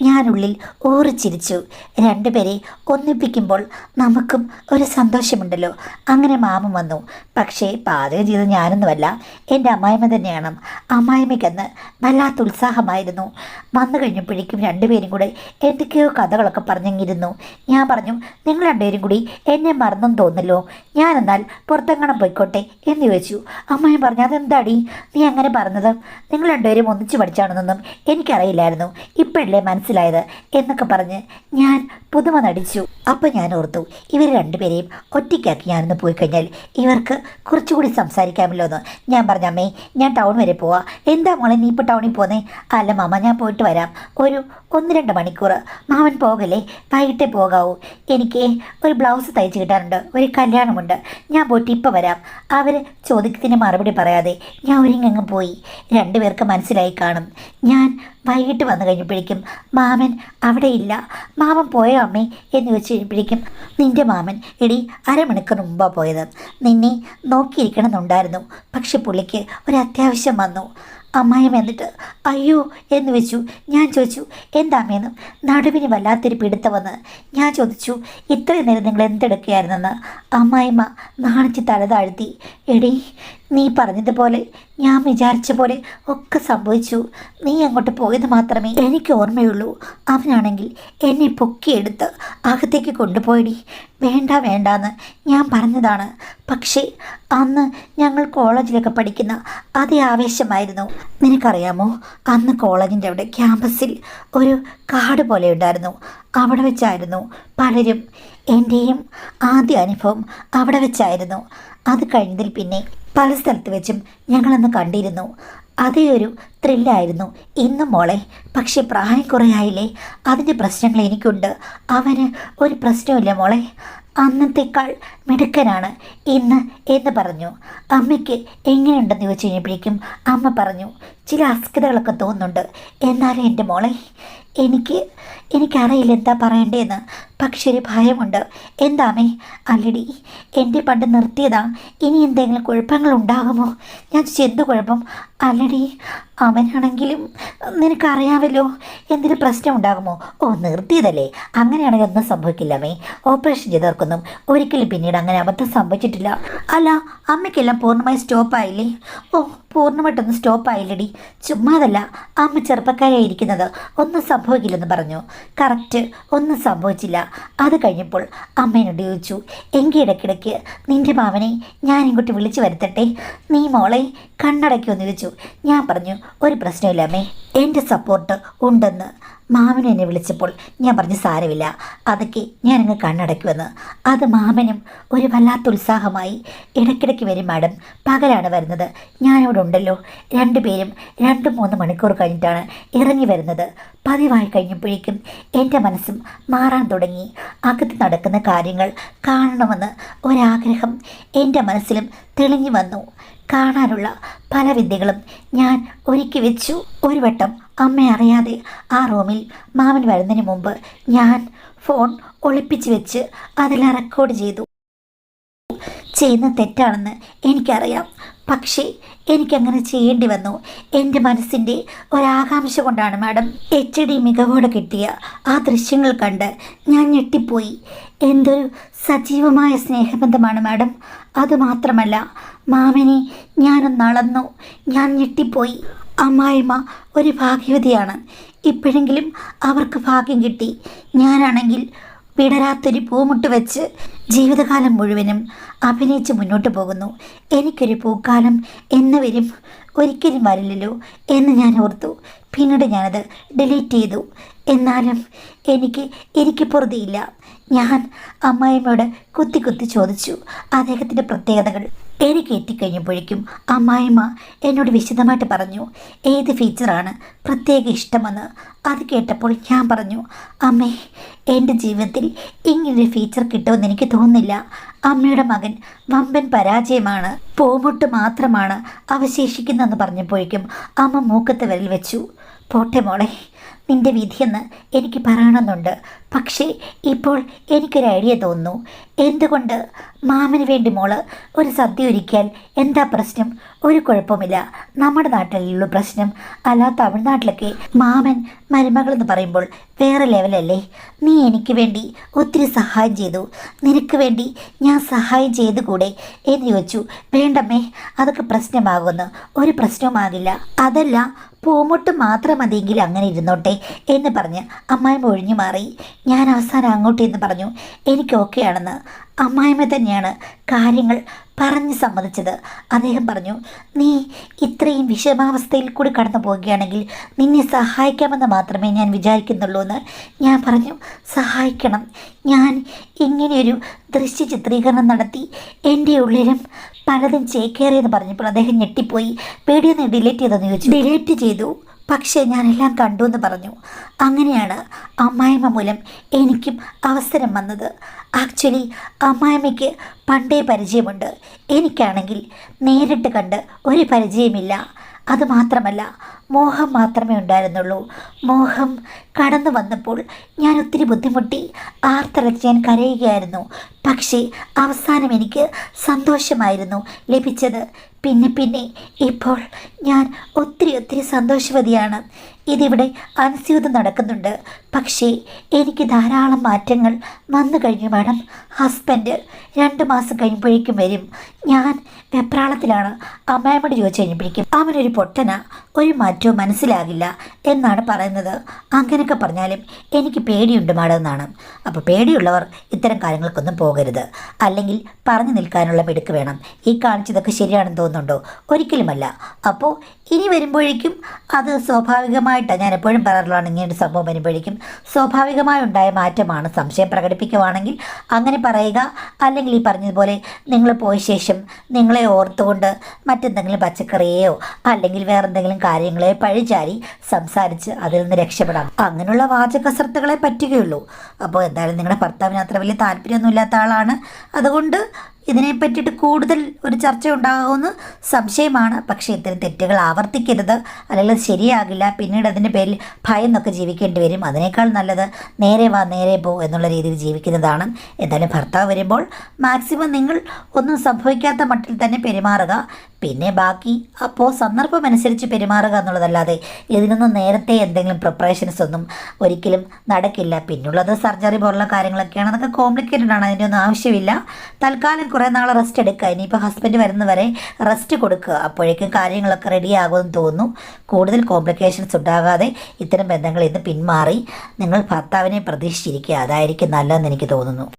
ഞാനുള്ളിൽ ഓറിച്ചിരിച്ചു. രണ്ടുപേരെ ഒന്നിപ്പിക്കുമ്പോൾ നമുക്കും ഒരു സന്തോഷമുണ്ടല്ലോ. അങ്ങനെ മാമൻ വന്നു. പക്ഷേ പാചകം ചെയ്ത് ഞാനൊന്നുമല്ല, എൻ്റെ അമ്മായിമ്മ തന്നെയാണ്. അമ്മായിമ്മയ്ക്കന്ന് വല്ലാത്ത ഉത്സാഹമായിരുന്നു. വന്നു കഴിഞ്ഞപ്പോഴേക്കും രണ്ടുപേരും കൂടെ എന്തൊക്കെയോ കഥകളൊക്കെ പറഞ്ഞിരുന്നു. ഞാൻ പറഞ്ഞു, നിങ്ങൾ രണ്ടുപേരും കൂടി എന്നെ മറന്നെന്ന് തോന്നല്ലോ, ഞാനെന്നാൽ പുറത്തെങ്ങാനും പോയിക്കോട്ടെ എന്ന് ചോദിച്ചു. അമ്മായി പറഞ്ഞു, അതെന്താടി നീ അങ്ങനെ പറഞ്ഞത്? നിങ്ങൾ രണ്ടുപേരും ഒന്നിച്ചു പഠിച്ചാണെന്നൊന്നും എനിക്കറിയില്ലായിരുന്നു, ഇപ്പോഴല്ലേ മനസ്സിലായത് എന്നൊക്കെ പറഞ്ഞ് ഞാൻ പുതുമ നടിച്ചു. അപ്പം ഞാൻ ഓർത്തു, ഇവർ രണ്ടുപേരെയും ഒറ്റയ്ക്കാക്കി ഞാനൊന്ന് പോയി കഴിഞ്ഞാൽ ഇവർക്ക് കുറച്ചുകൂടി സംസാരിക്കാമല്ലോ എന്ന്. ഞാൻ പറഞ്ഞു, അമ്മേ ഞാൻ ടൗൺ വരെ പോവാം. എന്താ മോളെ നീ ഇപ്പോൾ ടൗണിൽ പോന്നേ? അല്ല മാമ, ഞാൻ പോയിട്ട് വരാം, ഒരു 1-2 മണിക്കൂർ. മാമൻ പോകല്ലേ, വൈകിട്ടേ പോകാവൂ. എനിക്ക് ഒരു ബ്ലൗസ് തയ്ച്ച് കിട്ടാനുണ്ട്, ഒരു കല്യാണമുണ്ട്, ഞാൻ പോയിട്ട് ഇപ്പോൾ വരാം. അവർ ചോദ്യത്തിന് മറുപടി പറയാതെ ഞാൻ ഒരുങ്ങങ്ങ് പോയി. രണ്ടുപേർക്ക് മനസ്സിലായി കാണും. ഞാൻ വൈകിട്ട് വന്നു കഴിഞ്ഞപ്പോഴേക്കും മാമൻ അവിടെ ഇല്ല. മാമൻ പോയോ അമ്മേ എന്ന് വെച്ച് കഴിഞ്ഞപ്പോഴേക്കും, നിൻ്റെ മാമൻ എടി അരമണിക്കൂർ മുമ്പാണ് പോയത്. നിന്നെ നോക്കിയിരിക്കണമെന്നുണ്ടായിരുന്നു, പക്ഷെ പുള്ളിക്ക് ഒരു അത്യാവശ്യം വന്നു. അമ്മായിമ്മ എന്നിട്ട് അയ്യോ എന്ന് വെച്ചു. ഞാൻ ചോദിച്ചു, എന്താ അമ്മയെന്ന്. നടുവിന് വല്ലാത്തൊരു പിടുത്തം വന്ന്. ഞാൻ ചോദിച്ചു, ഇത്രയും നേരം നിങ്ങൾ എന്തെടുക്കുകയായിരുന്നെന്ന്. അമ്മായിമ്മ നാണിച്ച് തല താഴ്ത്തി. എടി നീ പറഞ്ഞതുപോലെ ഞാൻ വിചാരിച്ച പോലെ ഒക്കെ സംഭവിച്ചു. നീ അങ്ങോട്ട് പോയത് മാത്രമേ എനിക്ക് ഓർമ്മയുള്ളൂ. അവനാണെങ്കിൽ എന്നെ പൊക്കിയെടുത്ത് അകത്തേക്ക് കൊണ്ടുപോയിടി. വേണ്ട വേണ്ടാന്ന് ഞാൻ പറഞ്ഞതാണ്. പക്ഷേ അന്ന് ഞങ്ങൾ കോളേജിലൊക്കെ പഠിക്കുന്ന അതേ ആവേശമായിരുന്നു. നിനക്കറിയാമോ, അന്ന് കോളേജിൻ്റെ അവിടെ ക്യാമ്പസിൽ ഒരു കാട് പോലെ ഉണ്ടായിരുന്നു. അവിടെ വെച്ചായിരുന്നു പലരും. എൻ്റെയും ആദ്യ അനുഭവം അവിടെ വെച്ചായിരുന്നു. അത് കഴിഞ്ഞതിൽ പിന്നെ പല സ്ഥലത്ത് വെച്ചും ഞങ്ങളന്ന് കണ്ടിരുന്നു. അതേ ഒരു ത്രില്ലായിരുന്നു ഇന്നും മോളെ. പക്ഷെ പ്രായം കുറയായില്ലേ, അതിൻ്റെ പ്രശ്നങ്ങൾ എനിക്കുണ്ട്. അവന് ഒരു പ്രശ്നമില്ല മോളെ, അന്നത്തേക്കാൾ മിടുക്കനാണ് ഇന്ന് എന്ന് പറഞ്ഞു. അമ്മയ്ക്ക് എങ്ങനെയുണ്ടെന്ന് ചോദിച്ചു കഴിഞ്ഞപ്പോഴേക്കും അമ്മ പറഞ്ഞു, ചില അസ്വസ്ഥതകളൊക്കെ തോന്നുന്നുണ്ട്. എന്നാലും എൻ്റെ മോളെ എനിക്കറിയില്ല എന്താ പറയണ്ടേന്ന്. പക്ഷെ ഒരു ഭയമുണ്ട്. എന്താമേ? അല്ലടി, എൻ്റെ പണ്ട് നിർത്തിയതാ, ഇനി എന്തെങ്കിലും കുഴപ്പങ്ങളുണ്ടാകുമോ? ഞാൻ എന്ത് കുഴപ്പം? അല്ലടി, അവനാണെങ്കിലും നിനക്കറിയാമല്ലോ, എന്തെങ്കിലും പ്രശ്നം ഉണ്ടാകുമോ? ഓ നിർത്തിയതല്ലേ, അങ്ങനെയാണെങ്കിൽ ഒന്നും സംഭവിക്കില്ല അമ്മേ. ഓപ്പറേഷൻ ചെയ്തവർക്കൊന്നും ഒരിക്കലും പിന്നീട് അങ്ങനെ അബദ്ധം സംഭവിച്ചിട്ടില്ല. അല്ല, അമ്മയ്ക്കെല്ലാം പൂർണ്ണമായി സ്റ്റോപ്പായില്ലേ? ഓ പൂർണ്ണമായിട്ടൊന്നും സ്റ്റോപ്പായില്ലടി, ചുമ്മാതല്ല, അമ്മ ചെറുപ്പക്കാരായിരിക്കുന്നത്, ഒന്നും സംഭവിക്കില്ലെന്ന് പറഞ്ഞു. കറക്റ്റ്, ഒന്നും സംഭവിച്ചില്ല. അത് കഴിഞ്ഞപ്പോൾ അമ്മേനോട് ചോദിച്ചു, എങ്കിൽ ഇടയ്ക്കിടയ്ക്ക് നിൻ്റെ മാമനെ ഞാൻ ഇങ്ങോട്ട് വിളിച്ചു വരുത്തട്ടെ, നീ മോളെ കണ്ണടയ്ക്കുമെന്ന് ചോദിച്ചു. ഞാൻ പറഞ്ഞു, ഒരു പ്രശ്നമില്ല അമ്മേ, എൻ്റെ സപ്പോർട്ട് ഉണ്ടെന്ന്. മാമനും എന്നെ വിളിച്ചപ്പോൾ ഞാൻ പറഞ്ഞു, സാരമില്ല, അതൊക്കെ ഞാനങ്ങ് കണ്ണടയ്ക്കുമെന്ന്. അത് മാമനും ഒരു വല്ലാത്ത ഉത്സാഹമായി. ഇടയ്ക്കിടയ്ക്ക് വരും മാഡം, പകലാണ് വരുന്നത്, ഞാനിവിടെ ഉണ്ടല്ലോ. രണ്ടുപേരും 2-3 മണിക്കൂർ കഴിഞ്ഞിട്ടാണ് ഇറങ്ങി വരുന്നത്. പതിവായി കഴിഞ്ഞപ്പോഴേക്കും എൻ്റെ മനസ്സും മാറാൻ തുടങ്ങി. അകത്ത് നടക്കുന്ന കാര്യങ്ങൾ കാണണമെന്ന് ഒരാഗ്രഹം എൻ്റെ മനസ്സിലും തെളിഞ്ഞു വന്നു. കാണാനുള്ള പല വിദ്യകളും ഞാൻ ഒരുക്കി വെച്ചു. ഒരു വട്ടം അമ്മ അറിയാതെ ആ റൂമിൽ മാമൻ വരുന്നതിന് മുമ്പ് ഞാൻ ഫോൺ ഒളിപ്പിച്ച് വെച്ച് അതെല്ലാം റെക്കോർഡ് ചെയ്തു. ചെയ്യുന്ന തെറ്റാണെന്ന് എനിക്കറിയാം, പക്ഷേ എനിക്കങ്ങനെ ചെയ്യേണ്ടി വന്നു. എൻ്റെ മനസ്സിൻ്റെ ഒരാകാംക്ഷ കൊണ്ടാണ് മാഡം. HD മികവോടെ കിട്ടിയ ആ ദൃശ്യങ്ങൾ കണ്ട് ഞാൻ ഞെട്ടിപ്പോയി. എന്തൊരു സജീവമായ സ്നേഹബന്ധമാണ് മാഡം. അതുമാത്രമല്ല, മാമനെ ഞാനൊന്ന് അളന്നു. ഞാൻ ഞെട്ടിപ്പോയി. അമ്മായിമ്മ ഒരു ഭാഗ്യവതിയാണ്. ഇപ്പോഴെങ്കിലും അവർക്ക് ഭാഗ്യം കിട്ടി. ഞാനാണെങ്കിൽ വിടരാത്തൊരു പൂമുട്ട് വെച്ച് ജീവിതകാലം മുഴുവനും അഭിനയിച്ച് മുന്നോട്ട് പോകുന്നു. എനിക്കൊരു പൂക്കാലം എന്ന് വരും, ഒരിക്കലും വരില്ലല്ലോ എന്ന് ഞാൻ ഓർത്തു. പിന്നീട് ഞാനത് ഡിലീറ്റ് ചെയ്തു. എന്നാലും എനിക്ക് പൊറുതിയില്ല. ഞാൻ അമ്മായിമ്മയോട് കുത്തി കുത്തി ചോദിച്ചു അദ്ദേഹത്തിൻ്റെ പ്രത്യേകതകൾ. എനിക്ക് എത്തിക്കഴിഞ്ഞപ്പോഴേക്കും അമ്മായിമ്മ എന്നോട് വിശദമായിട്ട് പറഞ്ഞു ഏത് ഫീച്ചറാണ് പ്രത്യേക ഇഷ്ടമെന്ന്. അത് കേട്ടപ്പോൾ ഞാൻ പറഞ്ഞു, അമ്മേ, എൻ്റെ ജീവിതത്തിൽ ഇങ്ങനൊരു ഫീച്ചർ കിട്ടുമെന്ന് എനിക്ക് തോന്നുന്നില്ല. അമ്മയുടെ മകൻ വമ്പൻ പരാജയമാണ്, പൂമുട്ട് മാത്രമാണ് അവശേഷിക്കുന്നതെന്ന് പറഞ്ഞപ്പോഴേക്കും അമ്മ മൂക്കത്ത് വിരൽ വെച്ചു. പോട്ടെ മോളെ, നിന്റെ വിധിയെന്ന് എനിക്ക് പറയണമെന്നുണ്ട്. പക്ഷേ ഇപ്പോൾ എനിക്കൊരു ഐഡിയ തോന്നുന്നു. എന്തുകൊണ്ട് മാമന് വേണ്ടി മോള് ഒരു സദ്യ ഒരുക്കിയാൽ എന്താ പ്രശ്നം? ഒരു കുഴപ്പമില്ല. നമ്മുടെ നാട്ടിലുള്ള പ്രശ്നം. അല്ല, തമിഴ്നാട്ടിലൊക്കെ മാമൻ മരുമകളെന്ന് പറയുമ്പോൾ വേറെ ലെവലല്ലേ? നീ എനിക്ക് വേണ്ടി ഒത്തിരി സഹായം ചെയ്തു, നിനക്ക് വേണ്ടി ഞാൻ സഹായം ചെയ്തു കൂടെ എന്ന് ചോദിച്ചു. വേണ്ടമ്മേ, അതൊക്കെ പ്രശ്നമാകുമെന്ന്. ഒരു പ്രശ്നവുമാകില്ല. അതല്ല, പൂമുട്ട് മാത്രം മതിയെങ്കിൽ അങ്ങനെ ഇരുന്നോട്ടെ എന്ന് പറഞ്ഞ് അമ്മായിമ്മ ഒഴിഞ്ഞു മാറി. ഞാൻ അവസാനം അങ്ങോട്ട് എന്ന് പറഞ്ഞു എനിക്ക് ഓക്കെയാണെന്ന്. അമ്മായിമ്മ തന്നെയാണ് കാര്യങ്ങൾ പറഞ്ഞ് സമ്മതിച്ചത്. അദ്ദേഹം പറഞ്ഞു, നീ ഇത്രയും വിഷമാവസ്ഥയിൽ കൂടി കടന്നു പോവുകയാണെങ്കിൽ നിന്നെ സഹായിക്കാമെന്ന് മാത്രമേ ഞാൻ വിചാരിക്കുന്നുള്ളൂ എന്ന്. ഞാൻ പറഞ്ഞു, സഹായിക്കണം. ഞാൻ ഇങ്ങനെയൊരു ദൃശ്യ ചിത്രീകരണം നടത്തി എൻ്റെ ഉള്ളിലും പലതും ചേക്കേറിയെന്ന് പറഞ്ഞപ്പോൾ അദ്ദേഹം ഞെട്ടിപ്പോയി. പേടിയൊന്ന് ഡിലീറ്റ് ചെയ്തെന്ന് ചോദിച്ചു. ഡിലീറ്റ് ചെയ്തു, പക്ഷേ ഞാനെല്ലാം കണ്ടു എന്ന് പറഞ്ഞു. അങ്ങനെയാണ് അമ്മായിമ്മ മൂലം എനിക്കും അവസരം വന്നത്. ആക്ച്വലി അമ്മായിമ്മയ്ക്ക് പണ്ടേ പരിചയമുണ്ട്. എനിക്കാണെങ്കിൽ നേരിട്ട് കണ്ട് ഒരു പരിചയമില്ല. അതുമാത്രമല്ല, മോഹം മാത്രമേ ഉണ്ടായിരുന്നുള്ളൂ. മോഹം കടന്നു വന്നപ്പോൾ ഞാൻ ഒത്തിരി ബുദ്ധിമുട്ടി. ആർത്തലച്ച് ഞാൻ കരയുകയായിരുന്നു. പക്ഷേ അവസാനം എനിക്ക് സന്തോഷമായിരുന്നു ലഭിച്ചത്. പിന്നെ ഇപ്പോൾ ഞാൻ ഒത്തിരി സന്തോഷവതിയാണ്. ഇതിവിടെ അനുസ്യൂതം നടക്കുന്നുണ്ട്. പക്ഷേ എനിക്ക് ധാരാളം മാറ്റങ്ങൾ വന്നു കഴിഞ്ഞു മാഡം. ഹസ്ബൻഡ് 2 മാസം കഴിയുമ്പോഴേക്കും വരും. ഞാൻ വെപ്രാളത്തിലാണ്. അമ്മയോട് ചോദിച്ചു കഴിഞ്ഞപ്പോഴേക്കും അവനൊരു പൊട്ടന, ഒരു മാറ്റവും മനസ്സിലാകില്ല എന്നാണ് പറയുന്നത്. അങ്ങനെയൊക്കെ പറഞ്ഞാലും എനിക്ക് പേടിയുണ്ട് മാഡം എന്നാണ്. അപ്പോൾ പേടിയുള്ളവർ ഇത്തരം കാര്യങ്ങൾക്കൊന്നും പോകരുത്. അല്ലെങ്കിൽ പറഞ്ഞു നിൽക്കാനുള്ള മിടുക്ക് വേണം. ഈ കാണിച്ചതൊക്കെ ശരിയാണെന്ന് തോന്നുന്നുണ്ടോ? ഒരിക്കലുമല്ല. അപ്പോൾ ഇനി വരുമ്പോഴേക്കും അത് സ്വാഭാവികമായിട്ടാണ്. ഞാൻ എപ്പോഴും പറയാറുള്ളതാണ്, ഇങ്ങനൊരു സംഭവം വരുമ്പോഴേക്കും സ്വാഭാവികമായി ഉണ്ടായ മാറ്റമാണ്. സംശയം പ്രകടിപ്പിക്കുവാണെങ്കിൽ അങ്ങനെ പറയുക. അല്ലെങ്കിൽ ഈ പറഞ്ഞതുപോലെ നിങ്ങൾ പോയ ശേഷം നിങ്ങളെ ഓർത്തുകൊണ്ട് മറ്റെന്തെങ്കിലും പച്ചക്കറിയെയോ അല്ലെങ്കിൽ വേറെന്തെങ്കിലും കാര്യങ്ങളെ പഴിചാരി സംസാരിച്ച് അതിൽ നിന്ന് രക്ഷപ്പെടാം. അങ്ങനെയുള്ള വാചകസർത്തുകളെ പറ്റുകയുള്ളൂ. അപ്പോൾ എന്തായാലും നിങ്ങളുടെ ഭർത്താവിന് അത്ര വലിയ താല്പര്യമൊന്നുമില്ലാത്ത ആളാണ്. അതുകൊണ്ട് ഇതിനെ പറ്റിയിട്ട് കൂടുതൽ ഒരു ചർച്ച ഉണ്ടാകുമെന്ന് സംശയമാണ്. പക്ഷേ ഇത്തരം തെറ്റുകൾ ആവർത്തിക്കരുത്, അല്ലെങ്കിൽ അത് ശരിയാകില്ല. പിന്നീട് അതിൻ്റെ പേരിൽ ഭയന്നൊക്കെ ജീവിക്കേണ്ടി വരും. അതിനേക്കാൾ നല്ലത് നേരെ വാ നേരെ പോ എന്നുള്ള രീതിയിൽ ജീവിക്കുന്നതാണ്. എന്തായാലും ഭർത്താവ് വരുമ്പോൾ മാക്സിമം നിങ്ങൾ ഒന്നും സംഭവിക്കാത്ത മട്ടിൽ തന്നെ പെരുമാറുക. പിന്നെ ബാക്കി അപ്പോൾ സന്ദർഭമനുസരിച്ച് പെരുമാറുക എന്നുള്ളതല്ലാതെ ഇതിനൊന്നും നേരത്തെ എന്തെങ്കിലും പ്രിപ്പറേഷൻസ് ഒന്നും ഒരിക്കലും നടക്കില്ല. പിന്നുള്ളത് സർജറി പോലുള്ള കാര്യങ്ങളൊക്കെയാണ്. അതൊക്കെ കോംപ്ലിക്കേറ്റഡ് ആണ്. അതിൻ്റെ ഒന്നും ആവശ്യമില്ല. തൽക്കാലം കുറേ നാൾ റെസ്റ്റ് എടുക്കുക. ഇനിയിപ്പോൾ ഹസ്ബൻഡ് വരുന്നവരെ റെസ്റ്റ് കൊടുക്കുക. അപ്പോഴേക്കും കാര്യങ്ങളൊക്കെ റെഡി ആകുമെന്ന് തോന്നുന്നു. കൂടുതൽ കോംപ്ലിക്കേഷൻസ് ഉണ്ടാകാതെ ഇത്തരം ബന്ധങ്ങളിൽ നിന്ന് പിന്മാറി നിങ്ങൾ ഭർത്താവിനെ പ്രതീക്ഷിച്ചിരിക്കുക. അതായിരിക്കും നല്ലതെന്ന് എനിക്ക് തോന്നുന്നു.